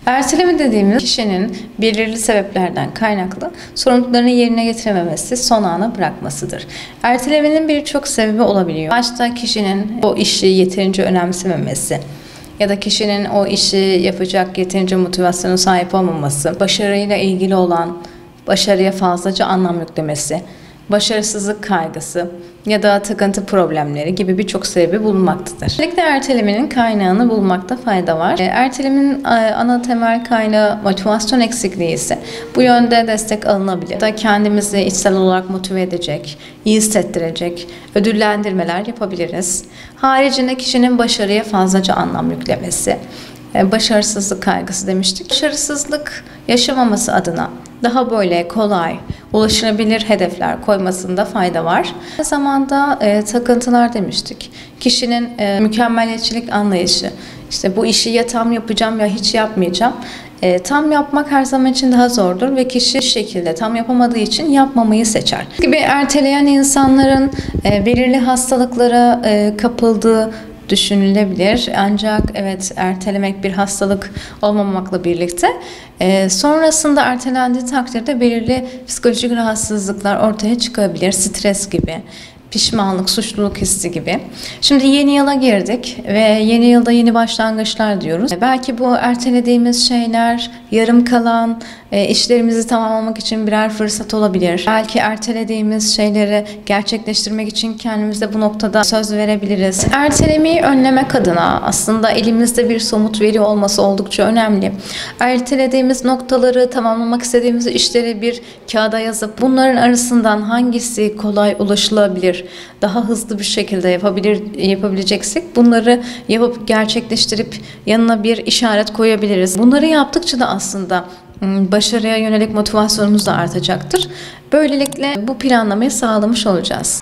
Erteleme dediğimiz kişinin belirli sebeplerden kaynaklı sorumluluklarını yerine getirememesi, son ana bırakmasıdır. Ertelemenin birçok sebebi olabiliyor. Başta kişinin o işi yeterince önemsememesi ya da kişinin o işi yapacak yeterince motivasyona sahip olmaması, başarıyla ilgili olan başarıya fazlaca anlam yüklemesi, başarısızlık kaygısı ya da takıntı problemleri gibi birçok sebebi bulunmaktadır. Özellikle ertelemenin kaynağını bulmakta fayda var. Ertelemenin ana temel kaynağı motivasyon eksikliği ise bu yönde destek alınabilir. Da kendimizi içsel olarak motive edecek, iyi hissettirecek ödüllendirmeler yapabiliriz. Haricinde kişinin başarıya fazlaca anlam yüklemesi, başarısızlık kaygısı demiştik. Başarısızlık yaşamaması adına daha böyle kolay, ulaşılabilir hedefler koymasında fayda var. Aynı zamanda takıntılar demiştik. Kişinin mükemmeliyetçilik anlayışı, işte bu işi ya tam yapacağım ya hiç yapmayacağım. Tam yapmak her zaman için daha zordur ve kişi bir şekilde tam yapamadığı için yapmamayı seçer. Gibi erteleyen insanların belirli hastalıklara kapıldığı düşünülebilir. Ancak evet, ertelemek bir hastalık olmamakla birlikte sonrasında ertelendiği takdirde belirli psikolojik rahatsızlıklar ortaya çıkabilir. Stres gibi, pişmanlık, suçluluk hissi gibi. Şimdi yeni yıla girdik ve yeni yılda yeni başlangıçlar diyoruz. Belki bu ertelediğimiz şeyler, yarım kalan işlerimizi tamamlamak için birer fırsat olabilir. Belki ertelediğimiz şeyleri gerçekleştirmek için kendimize bu noktada söz verebiliriz. Ertelemeyi önlemek adına aslında elimizde bir somut veri olması oldukça önemli. Ertelediğimiz noktaları, tamamlamak istediğimiz işleri bir kağıda yazıp bunların arasından hangisi kolay ulaşılabilir, daha hızlı bir şekilde yapabileceksek bunları yapıp gerçekleştirip yanına bir işaret koyabiliriz. Bunları yaptıkça da aslında başarıya yönelik motivasyonumuz da artacaktır. Böylelikle bu planlamayı sağlamış olacağız.